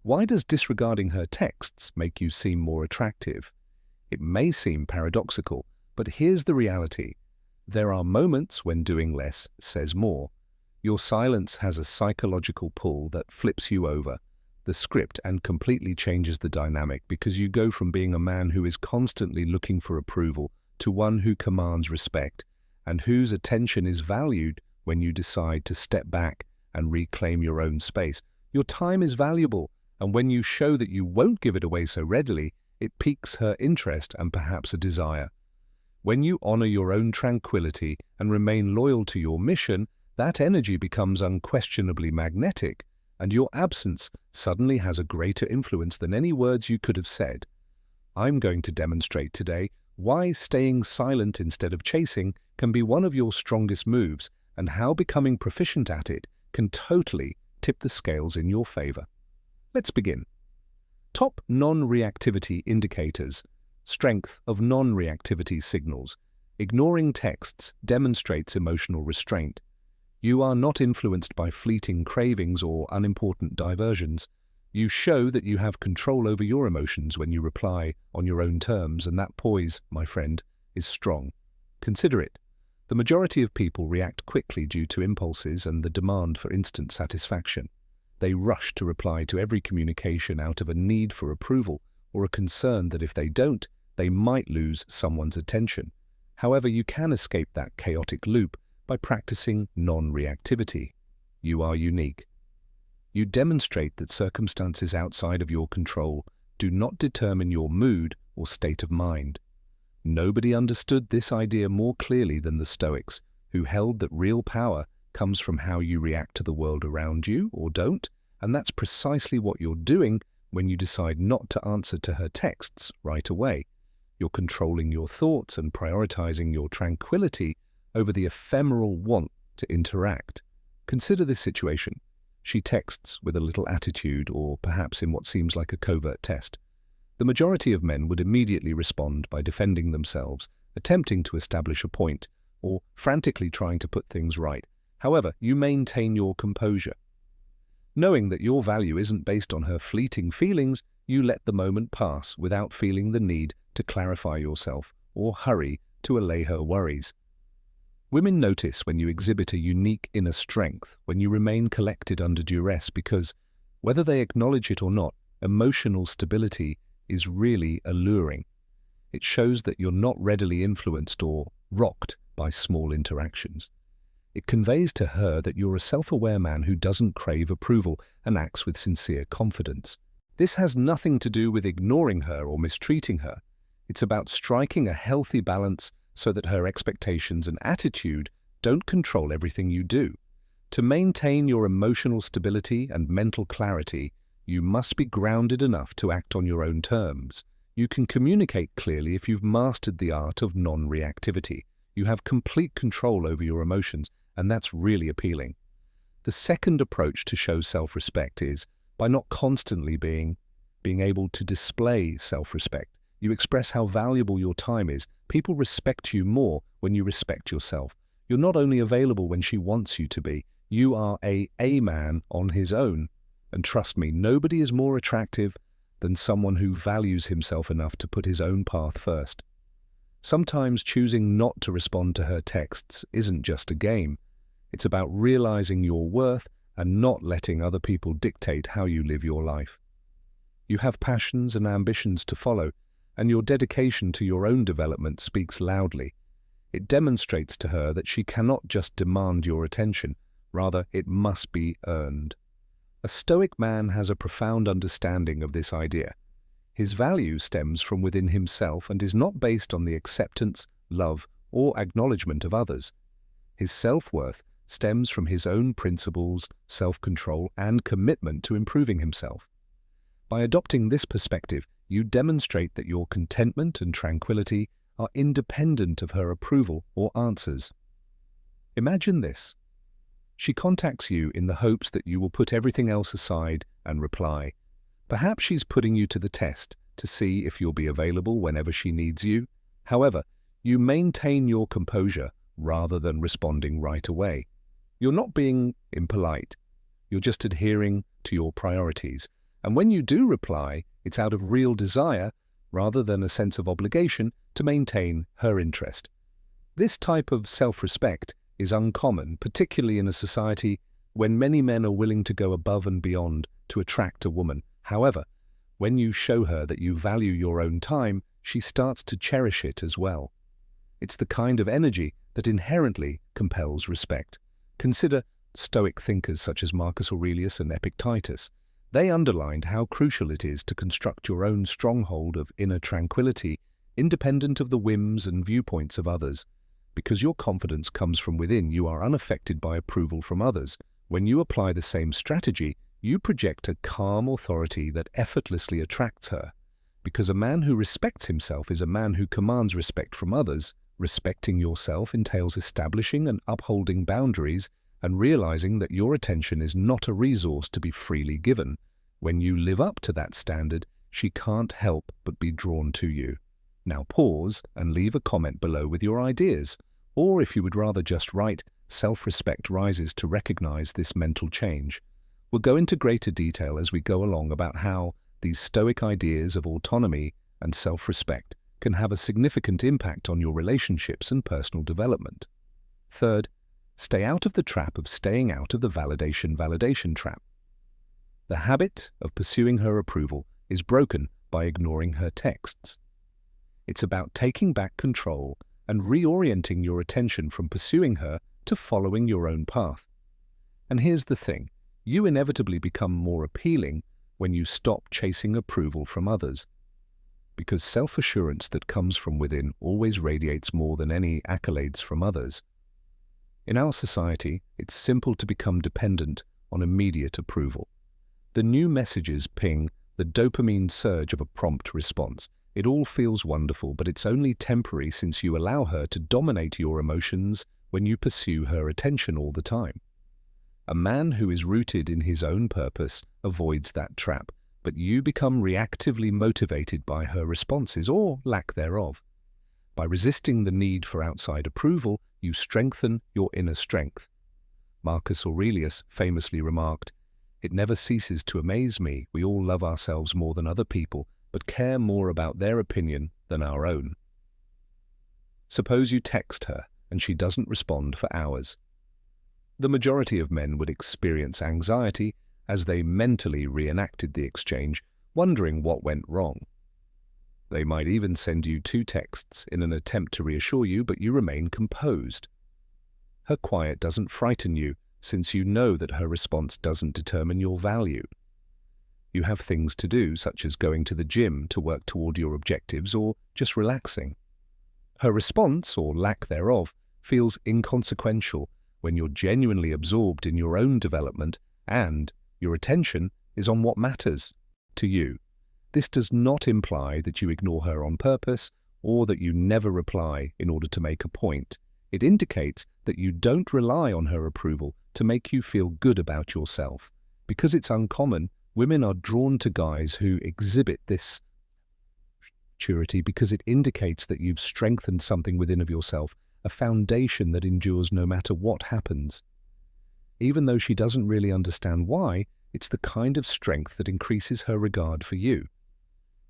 Why does disregarding her texts make you seem more attractive? It may seem paradoxical, but here's the reality. There are moments when doing less says more. Your silence has a psychological pull that flips you over the script and completely changes the dynamic, because you go from being a man who is constantly looking for approval to one who commands respect and whose attention is valued when you decide to step back and reclaim your own space. Your time is valuable, and when you show that you won't give it away so readily, it piques her interest and perhaps a desire. When you honor your own tranquility and remain loyal to your mission, that energy becomes unquestionably magnetic, and your absence suddenly has a greater influence than any words you could have said. I'm going to demonstrate today why staying silent instead of chasing can be one of your strongest moves, and how becoming proficient at it can totally tip the scales in your favor. Let's begin. Top non-reactivity indicators. Strength of non-reactivity signals. Ignoring texts demonstrates emotional restraint. You are not influenced by fleeting cravings or unimportant diversions. You show that you have control over your emotions when you reply on your own terms, and that poise, my friend, is strong. Consider it. The majority of people react quickly due to impulses and the demand for instant satisfaction. They rush to reply to every communication out of a need for approval or a concern that if they don't, they might lose someone's attention. However, you can escape that chaotic loop by practicing non-reactivity. You are unique. You demonstrate that circumstances outside of your control do not determine your mood or state of mind. Nobody understood this idea more clearly than the Stoics, who held that real power comes from how you react to the world around you or don't, and that's precisely what you're doing when you decide not to answer to her texts right away. You're controlling your thoughts and prioritizing your tranquility over the ephemeral want to interact. Consider this situation. She texts with a little attitude, or perhaps in what seems like a covert test. The majority of men would immediately respond by defending themselves, attempting to establish a point, or frantically trying to put things right. However, you maintain your composure. Knowing that your value isn't based on her fleeting feelings, you let the moment pass without feeling the need to clarify yourself or hurry to allay her worries. Women notice when you exhibit a unique inner strength, when you remain collected under duress, because, whether they acknowledge it or not, emotional stability is really alluring. It shows that you're not readily influenced or rocked by small interactions. It conveys to her that you're a self-aware man who doesn't crave approval and acts with sincere confidence. This has nothing to do with ignoring her or mistreating her. It's about striking a healthy balance so that her expectations and attitude don't control everything you do. To maintain your emotional stability and mental clarity, you must be grounded enough to act on your own terms. You can communicate clearly if you've mastered the art of non-reactivity. You have complete control over your emotions, and that's really appealing. The second approach to show self-respect is by not constantly being able to display self-respect. You express how valuable your time is. People respect you more when you respect yourself. You're not only available when she wants you to be, you are a man on his own. And trust me, nobody is more attractive than someone who values himself enough to put his own path first. Sometimes choosing not to respond to her texts isn't just a game. It's about realizing your worth and not letting other people dictate how you live your life. You have passions and ambitions to follow, and your dedication to your own development speaks loudly. It demonstrates to her that she cannot just demand your attention, rather it must be earned. A Stoic man has a profound understanding of this idea. His value stems from within himself and is not based on the acceptance, love, or acknowledgement of others. His self-worth stems from his own principles, self-control, and commitment to improving himself. By adopting this perspective, you demonstrate that your contentment and tranquility are independent of her approval or answers. Imagine this. She contacts you in the hopes that you will put everything else aside and reply. Perhaps she's putting you to the test to see if you'll be available whenever she needs you. However, you maintain your composure rather than responding right away. You're not being impolite. You're just adhering to your priorities. And when you do reply, it's out of real desire rather than a sense of obligation to maintain her interest. This type of self-respect is uncommon, particularly in a society when many men are willing to go above and beyond to attract a woman. However, when you show her that you value your own time, she starts to cherish it as well. It's the kind of energy that inherently compels respect. Consider Stoic thinkers such as Marcus Aurelius and Epictetus. They underlined how crucial it is to construct your own stronghold of inner tranquility, independent of the whims and viewpoints of others. Because your confidence comes from within, you are unaffected by approval from others. When you apply the same strategy, you project a calm authority that effortlessly attracts her. Because a man who respects himself is a man who commands respect from others. Respecting yourself entails establishing and upholding boundaries and realizing that your attention is not a resource to be freely given. When you live up to that standard, she can't help but be drawn to you. Now pause and leave a comment below with your ideas. Or if you would rather just write, self-respect rises to recognize this mental change. We'll go into greater detail as we go along about how these Stoic ideas of autonomy and self-respect can have a significant impact on your relationships and personal development. Third, stay out of the trap of staying out of the validation trap. The habit of pursuing her approval is broken by ignoring her texts. It's about taking back control and reorienting your attention from pursuing her to following your own path. And here's the thing, you inevitably become more appealing when you stop chasing approval from others. Because self-assurance that comes from within always radiates more than any accolades from others. In our society, it's simple to become dependent on immediate approval. The new messages ping the dopamine surge of a prompt response. It all feels wonderful, but it's only temporary since you allow her to dominate your emotions when you pursue her attention all the time. A man who is rooted in his own purpose avoids that trap, but you become reactively motivated by her responses or lack thereof. By resisting the need for outside approval, you strengthen your inner strength. Marcus Aurelius famously remarked, "It never ceases to amaze me, we all love ourselves more than other people, but care more about their opinion than our own." Suppose you text her and she doesn't respond for hours. The majority of men would experience anxiety as they mentally reenacted the exchange, wondering what went wrong. They might even send you 2 texts in an attempt to reassure you, but you remain composed. Her quiet doesn't frighten you, since you know that her response doesn't determine your value. You have things to do, such as going to the gym to work toward your objectives or just relaxing. Her response, or lack thereof, feels inconsequential when you're genuinely absorbed in your own development and your attention is on what matters to you. This does not imply that you ignore her on purpose or that you never reply in order to make a point. It indicates that you don't rely on her approval to make you feel good about yourself. Because it's uncommon, women are drawn to guys who exhibit this maturity because it indicates that you've strengthened something within of yourself, a foundation that endures no matter what happens. Even though she doesn't really understand why, it's the kind of strength that increases her regard for you.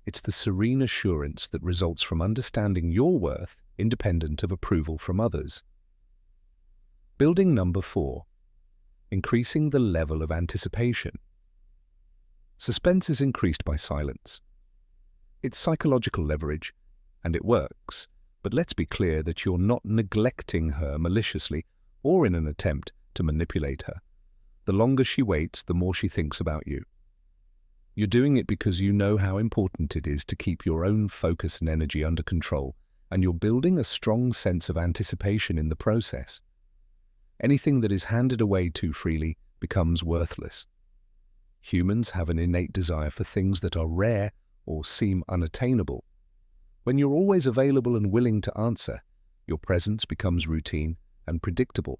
It's the serene assurance that results from understanding your worth, independent of approval from others. Building number 4. Increasing the level of anticipation. Suspense is increased by silence. It's psychological leverage, and it works, but let's be clear that you're not neglecting her maliciously or in an attempt to manipulate her. The longer she waits, the more she thinks about you. You're doing it because you know how important it is to keep your own focus and energy under control, and you're building a strong sense of anticipation in the process. Anything that is handed away too freely becomes worthless. Humans have an innate desire for things that are rare or seem unattainable. When you're always available and willing to answer, your presence becomes routine and predictable.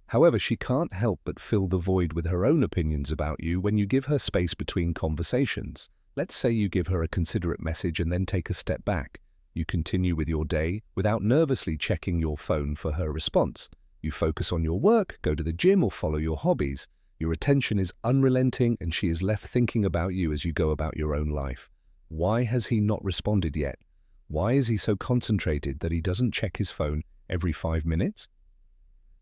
However, she can't help but fill the void with her own opinions about you when you give her space between conversations. Let's say you give her a considerate message and then take a step back. You continue with your day without nervously checking your phone for her response. You focus on your work, go to the gym, or follow your hobbies. Your attention is unrelenting and she is left thinking about you as you go about your own life. Why has he not responded yet? Why is he so concentrated that he doesn't check his phone every 5 minutes?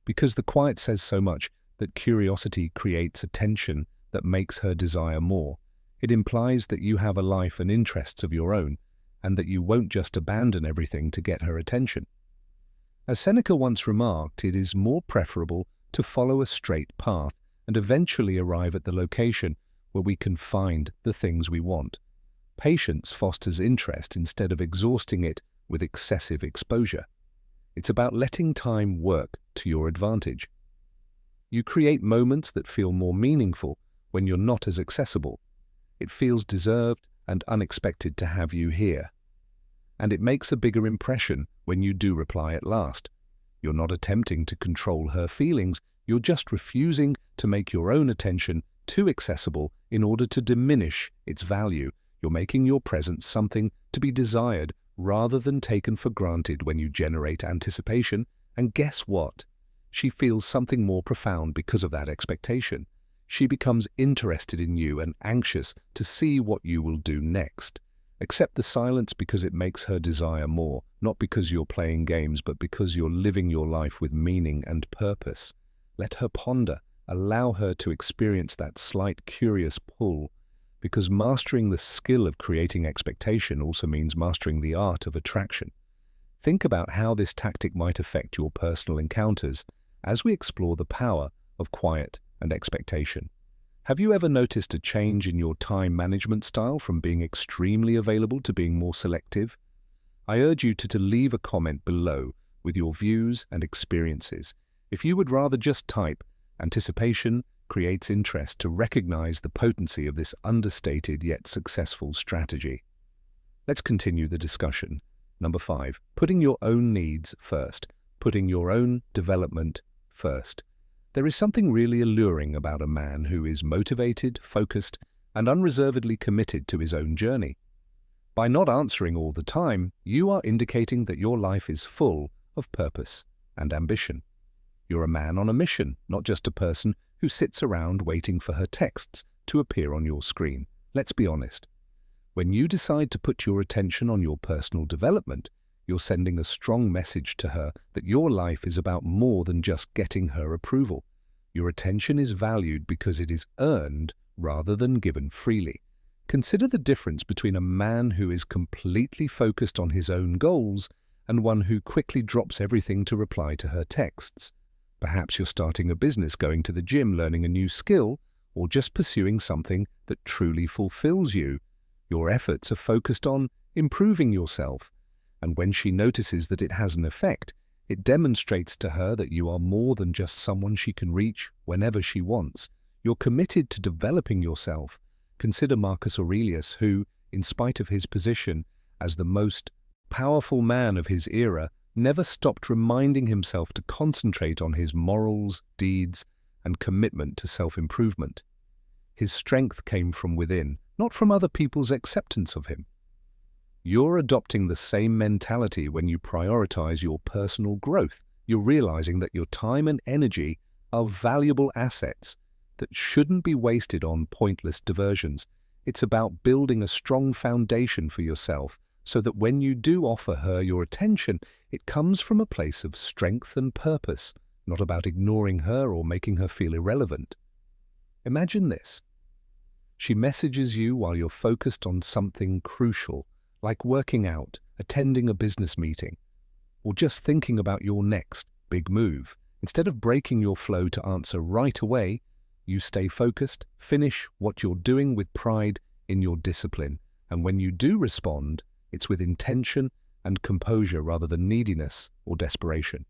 Because the quiet says so much that curiosity creates a tension that makes her desire more. It implies that you have a life and interests of your own, and that you won't just abandon everything to get her attention. As Seneca once remarked, it is more preferable to follow a straight path and eventually arrive at the location where we can find the things we want. Patience fosters interest instead of exhausting it with excessive exposure. It's about letting time work to your advantage. You create moments that feel more meaningful when you're not as accessible. It feels deserved and unexpected to have you here. And it makes a bigger impression when you do reply at last. You're not attempting to control her feelings, you're just refusing to make your own attention too accessible in order to diminish its value. You're making your presence something to be desired rather than taken for granted when you generate anticipation. And guess what? She feels something more profound because of that expectation. She becomes interested in you and anxious to see what you will do next. Accept the silence because it makes her desire more, not because you're playing games, but because you're living your life with meaning and purpose. Let her ponder. Allow her to experience that slight curious pull, because mastering the skill of creating expectation also means mastering the art of attraction. Think about how this tactic might affect your personal encounters as we explore the power of quiet and expectation. Have you ever noticed a change in your time management style from being extremely available to being more selective? I urge you to leave a comment below with your views and experiences. If you would rather just type, anticipation creates interest, to recognize the potency of this understated yet successful strategy. Let's continue the discussion. Number 5, putting your own needs first, putting your own development first. There is something really alluring about a man who is motivated, focused, and unreservedly committed to his own journey. By not answering all the time, you are indicating that your life is full of purpose and ambition. You're a man on a mission, not just a person who sits around waiting for her texts to appear on your screen. Let's be honest. When you decide to put your attention on your personal development, you're sending a strong message to her that your life is about more than just getting her approval. Your attention is valued because it is earned rather than given freely. Consider the difference between a man who is completely focused on his own goals and one who quickly drops everything to reply to her texts. Perhaps you're starting a business, going to the gym, learning a new skill, or just pursuing something that truly fulfills you. Your efforts are focused on improving yourself. And when she notices that it has an effect, it demonstrates to her that you are more than just someone she can reach whenever she wants. You're committed to developing yourself. Consider Marcus Aurelius, who, in spite of his position as the most powerful man of his era, never stopped reminding himself to concentrate on his morals, deeds, and commitment to self-improvement. His strength came from within, not from other people's acceptance of him. You're adopting the same mentality when you prioritize your personal growth. You're realizing that your time and energy are valuable assets that shouldn't be wasted on pointless diversions. It's about building a strong foundation for yourself so that when you do offer her your attention, it comes from a place of strength and purpose, not about ignoring her or making her feel irrelevant. Imagine this. She messages you while you're focused on something crucial, like working out, attending a business meeting, or just thinking about your next big move. Instead of breaking your flow to answer right away, you stay focused, finish what you're doing with pride in your discipline, and when you do respond, it's with intention and composure rather than neediness or desperation.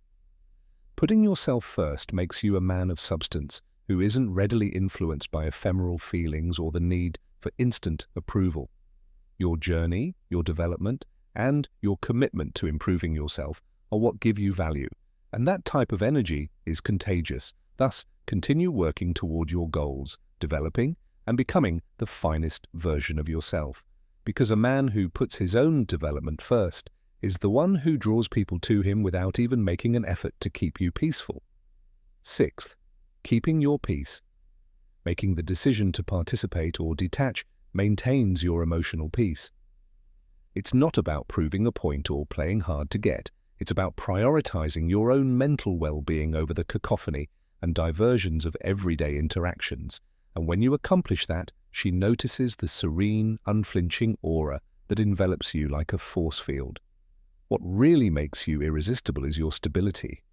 Putting yourself first makes you a man of substance who isn't readily influenced by ephemeral feelings or the need for instant approval. Your journey, your development, and your commitment to improving yourself are what give you value, and that type of energy is contagious. Thus, continue working toward your goals, developing and becoming the finest version of yourself, because a man who puts his own development first is the one who draws people to him without even making an effort to keep you peaceful. 6th, keeping your peace. Making the decision to participate or detach maintains your emotional peace. It's not about proving a point or playing hard to get. It's about prioritizing your own mental well-being over the cacophony and diversions of everyday interactions. And when you accomplish that, she notices the serene, unflinching aura that envelops you like a force field. What really makes you irresistible is your stability.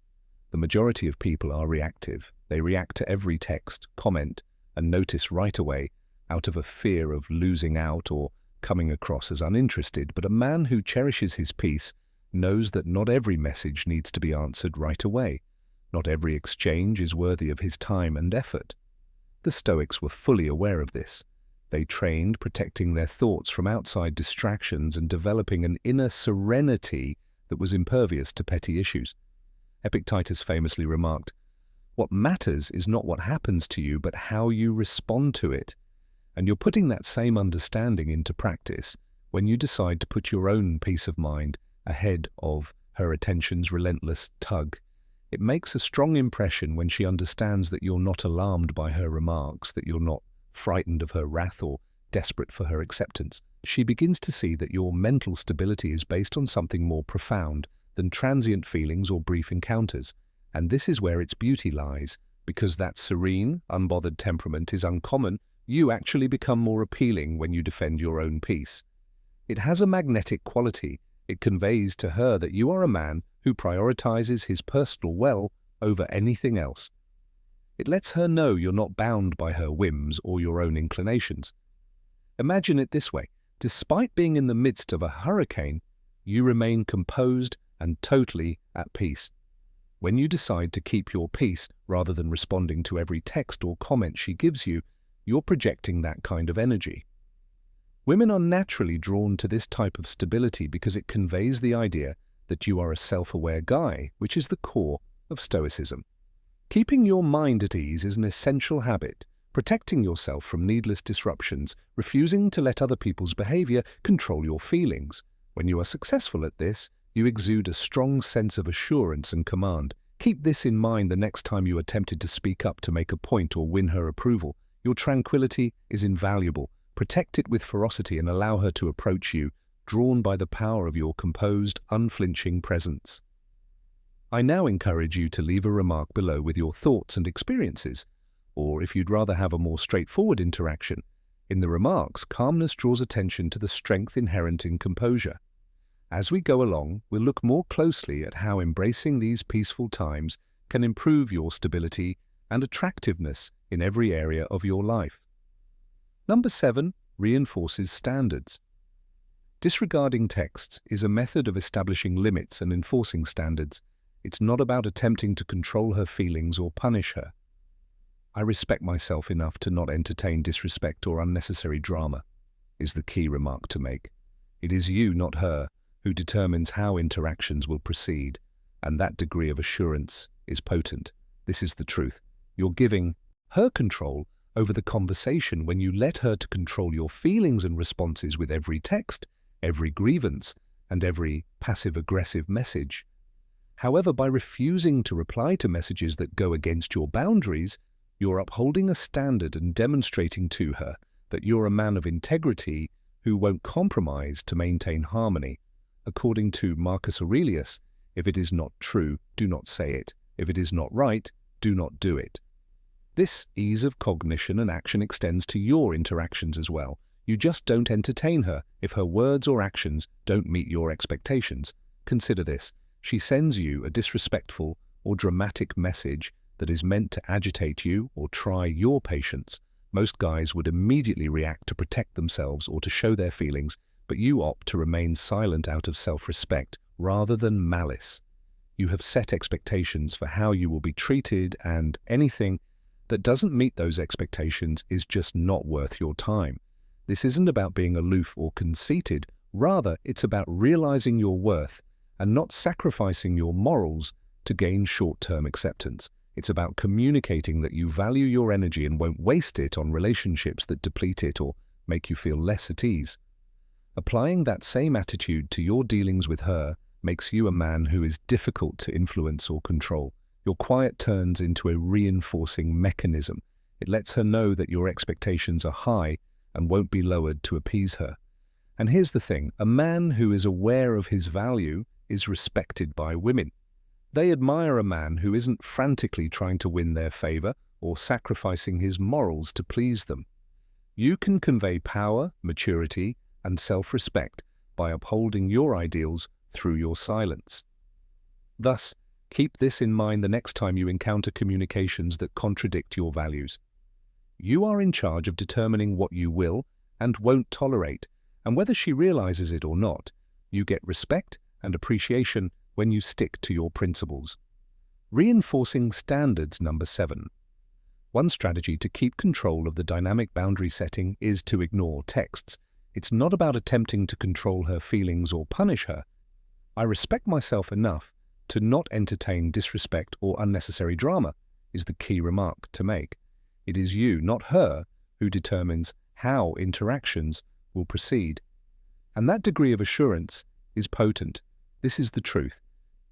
The majority of people are reactive. They react to every text, comment, and notice right away out of a fear of losing out or coming across as uninterested. But a man who cherishes his peace knows that not every message needs to be answered right away. Not every exchange is worthy of his time and effort. The Stoics were fully aware of this. They trained protecting their thoughts from outside distractions and developing an inner serenity that was impervious to petty issues. Epictetus famously remarked, "What matters is not what happens to you, but how you respond to it." And you're putting that same understanding into practice when you decide to put your own peace of mind ahead of her attention's relentless tug. It makes a strong impression when she understands that you're not alarmed by her remarks, that you're not frightened of her wrath or desperate for her acceptance. She begins to see that your mental stability is based on something more profound than transient feelings or brief encounters. And this is where its beauty lies. Because that serene, unbothered temperament is uncommon, you actually become more appealing when you defend your own peace. It has a magnetic quality. It conveys to her that you are a man who prioritizes his personal well over anything else. It lets her know you're not bound by her whims or your own inclinations. Imagine it this way. Despite being in the midst of a hurricane, you remain composed and totally at peace. When you decide to keep your peace rather than responding to every text or comment she gives you, you're projecting that kind of energy. Women are naturally drawn to this type of stability because it conveys the idea that you are a self-aware guy, which is the core of Stoicism. Keeping your mind at ease is an essential habit, protecting yourself from needless disruptions, refusing to let other people's behavior control your feelings. When you are successful at this, you exude a strong sense of assurance and command. Keep this in mind the next time you are tempted to speak up to make a point or win her approval. Your tranquility is invaluable. Protect it with ferocity and allow her to approach you, drawn by the power of your composed, unflinching presence. I now encourage you to leave a remark below with your thoughts and experiences, or if you'd rather have a more straightforward interaction, in the remarks, calmness draws attention to the strength inherent in composure. As we go along, we'll look more closely at how embracing these peaceful times can improve your stability and attractiveness in every area of your life. Number 7, reinforces standards. Disregarding texts is a method of establishing limits and enforcing standards. It's not about attempting to control her feelings or punish her. I respect myself enough to not entertain disrespect or unnecessary drama, is the key remark to make. It is you, not her, who determines how interactions will proceed, and that degree of assurance is potent. This is the truth. You're giving her control over the conversation when you let her to control your feelings and responses with every text, every grievance, and every passive-aggressive message. However, by refusing to reply to messages that go against your boundaries, you're upholding a standard and demonstrating to her that you're a man of integrity who won't compromise to maintain harmony. According to Marcus Aurelius, if it is not true, do not say it. If it is not right, do not do it. This ease of cognition and action extends to your interactions as well. You just don't entertain her if her words or actions don't meet your expectations. Consider this. She sends you a disrespectful or dramatic message that is meant to agitate you or try your patience. Most guys would immediately react to protect themselves or to show their feelings, but you opt to remain silent out of self-respect rather than malice. You have set expectations for how you will be treated, and anything that doesn't meet those expectations is just not worth your time. This isn't about being aloof or conceited. Rather, it's about realizing your worth and not sacrificing your morals to gain short-term acceptance. It's about communicating that you value your energy and won't waste it on relationships that deplete it or make you feel less at ease. Applying that same attitude to your dealings with her makes you a man who is difficult to influence or control. Your quiet turns into a reinforcing mechanism. It lets her know that your expectations are high and won't be lowered to appease her. And here's the thing, a man who is aware of his value is respected by women. They admire a man who isn't frantically trying to win their favor or sacrificing his morals to please them. You can convey power, maturity, and self-respect by upholding your ideals through your silence. Thus, keep this in mind the next time you encounter communications that contradict your values. You are in charge of determining what you will and won't tolerate, and whether she realizes it or not, you get respect and appreciation when you stick to your principles. Reinforcing standards number 7. One strategy to keep control of the dynamic boundary setting is to ignore texts. It's not about attempting to control her feelings or punish her. I respect myself enough to not entertain disrespect or unnecessary drama, is the key remark to make. It is you, not her, who determines how interactions will proceed. And that degree of assurance is potent. This is the truth.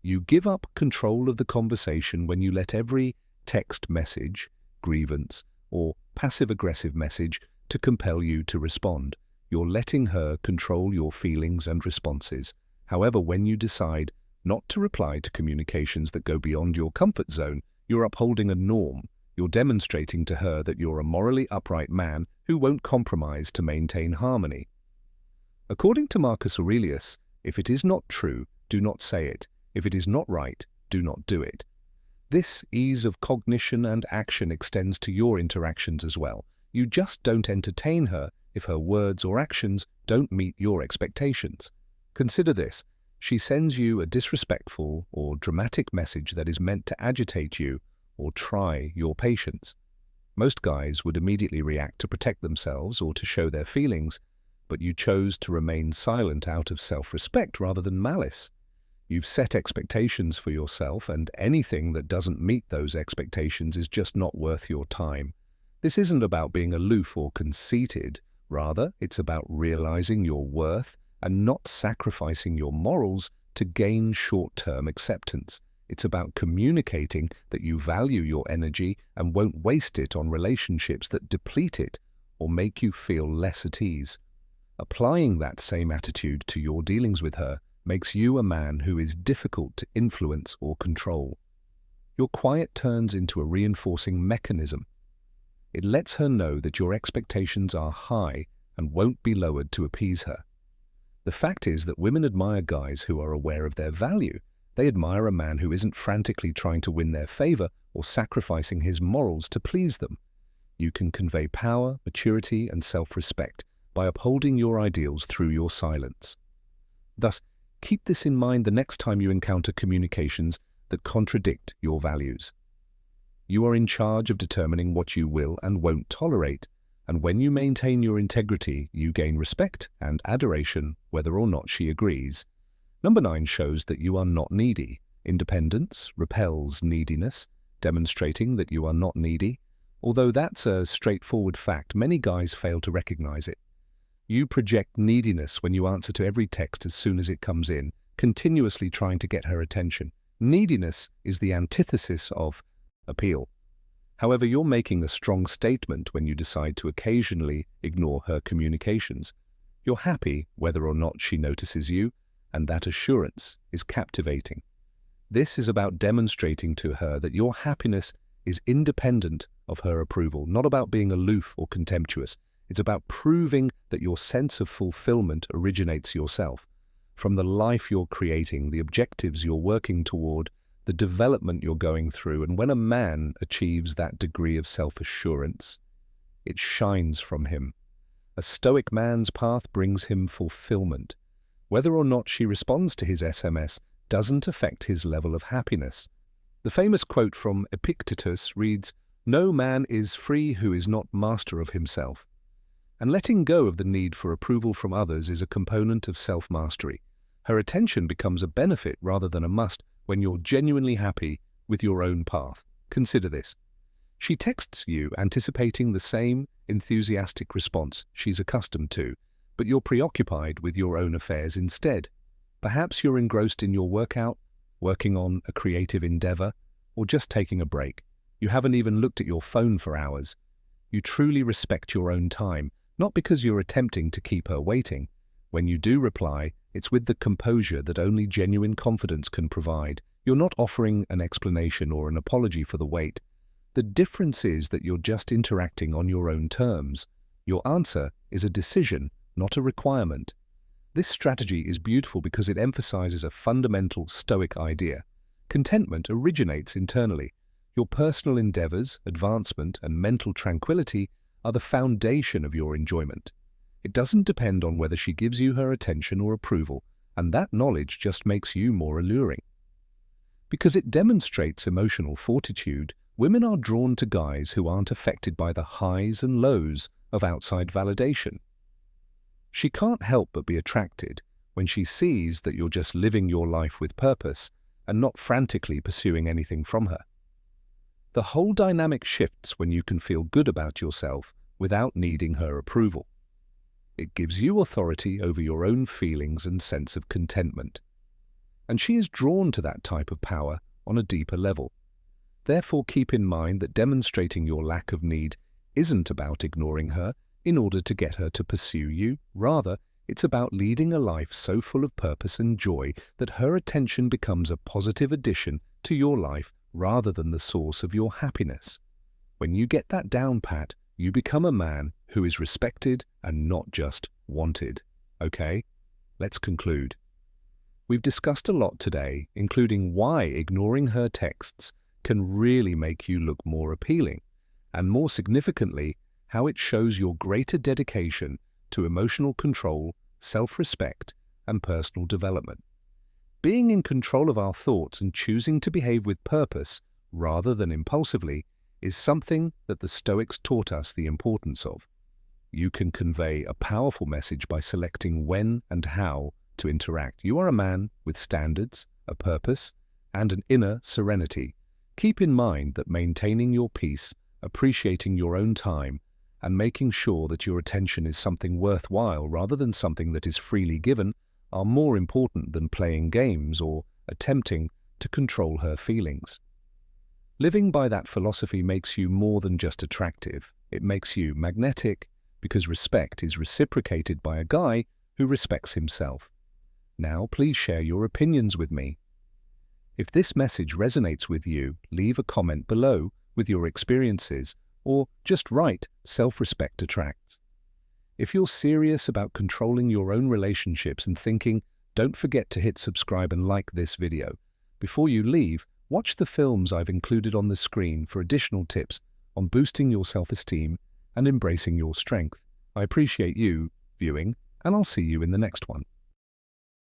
You give up control of the conversation when you let every text message, grievance, or passive-aggressive message to compel you to respond. You're letting her control your feelings and responses. However, when you decide not to reply to communications that go beyond your comfort zone, you're upholding a norm. You're demonstrating to her that you're a morally upright man who won't compromise to maintain harmony. According to Marcus Aurelius, if it is not true, do not say it. If it is not right, do not do it. This ease of cognition and action extends to your interactions as well. You just don't entertain her if her words or actions don't meet your expectations. Consider this. She sends you a disrespectful or dramatic message that is meant to agitate you or try your patience. Most guys would immediately react to protect themselves or to show their feelings, but you chose to remain silent out of self-respect rather than malice. You've set expectations for yourself, and anything that doesn't meet those expectations is just not worth your time. This isn't about being aloof or conceited. Rather, it's about realizing your worth and not sacrificing your morals to gain short-term acceptance. It's about communicating that you value your energy and won't waste it on relationships that deplete it or make you feel less at ease. Applying that same attitude to your dealings with her makes you a man who is difficult to influence or control. Your quiet turns into a reinforcing mechanism. It lets her know that your expectations are high and won't be lowered to appease her. The fact is that women admire guys who are aware of their value. They admire a man who isn't frantically trying to win their favor or sacrificing his morals to please them. You can convey power, maturity, and self-respect by upholding your ideals through your silence. Thus, keep this in mind the next time you encounter communications that contradict your values. You are in charge of determining what you will and won't tolerate, and when you maintain your integrity, you gain respect and adoration whether or not she agrees. Number 9 shows that you are not needy. Independence repels neediness, demonstrating that you are not needy. Although that's a straightforward fact, many guys fail to recognize it. You project neediness when you answer to every text as soon as it comes in, continuously trying to get her attention. Neediness is the antithesis of appeal. However, you're making a strong statement when you decide to occasionally ignore her communications. You're happy whether or not she notices you, and that assurance is captivating. This is about demonstrating to her that your happiness is independent of her approval, not about being aloof or contemptuous. It's about proving that your sense of fulfillment originates yourself, from the life you're creating, the objectives you're working toward, the development you're going through. And when a man achieves that degree of self-assurance, it shines from him. A stoic man's path brings him fulfillment. Whether or not she responds to his SMS doesn't affect his level of happiness. The famous quote from Epictetus reads, "No man is free who is not master of himself." And letting go of the need for approval from others is a component of self-mastery. Her attention becomes a benefit rather than a must when you're genuinely happy with your own path. Consider this. She texts you anticipating the same enthusiastic response she's accustomed to, but you're preoccupied with your own affairs instead. Perhaps you're engrossed in your workout, working on a creative endeavor, or just taking a break. You haven't even looked at your phone for hours. You truly respect your own time, not because you're attempting to keep her waiting. When you do reply, it's with the composure that only genuine confidence can provide. You're not offering an explanation or an apology for the wait. The difference is that you're just interacting on your own terms. Your answer is a decision, not a requirement. This strategy is beautiful because it emphasizes a fundamental Stoic idea. Contentment originates internally. Your personal endeavors, advancement, and mental tranquility are the foundation of your enjoyment. It doesn't depend on whether she gives you her attention or approval, and that knowledge just makes you more alluring. Because it demonstrates emotional fortitude, women are drawn to guys who aren't affected by the highs and lows of outside validation. She can't help but be attracted when she sees that you're just living your life with purpose and not frantically pursuing anything from her. The whole dynamic shifts when you can feel good about yourself without needing her approval. It gives you authority over your own feelings and sense of contentment. And she is drawn to that type of power on a deeper level. Therefore, keep in mind that demonstrating your lack of need isn't about ignoring her in order to get her to pursue you. Rather, it's about leading a life so full of purpose and joy that her attention becomes a positive addition to your life rather than the source of your happiness. When you get that down pat, you become a man who is respected and not just wanted. Okay, let's conclude. We've discussed a lot today, including why ignoring her texts can really make you look more appealing, and more significantly, how it shows your greater dedication to emotional control, self-respect, and personal development. Being in control of our thoughts and choosing to behave with purpose rather than impulsively is something that the Stoics taught us the importance of. You can convey a powerful message by selecting when and how to interact. You are a man with standards, a purpose, and an inner serenity. Keep in mind that maintaining your peace, appreciating your own time, and making sure that your attention is something worthwhile rather than something that is freely given are more important than playing games or attempting to control her feelings. Living by that philosophy makes you more than just attractive. It makes you magnetic because respect is reciprocated by a guy who respects himself. Now, please share your opinions with me. If this message resonates with you, leave a comment below with your experiences or just write "Self-respect attracts." If you're serious about controlling your own relationships and thinking, don't forget to hit subscribe and like this video. Before you leave, watch the films I've included on the screen for additional tips on boosting your self-esteem and embracing your strength. I appreciate you viewing, and I'll see you in the next one.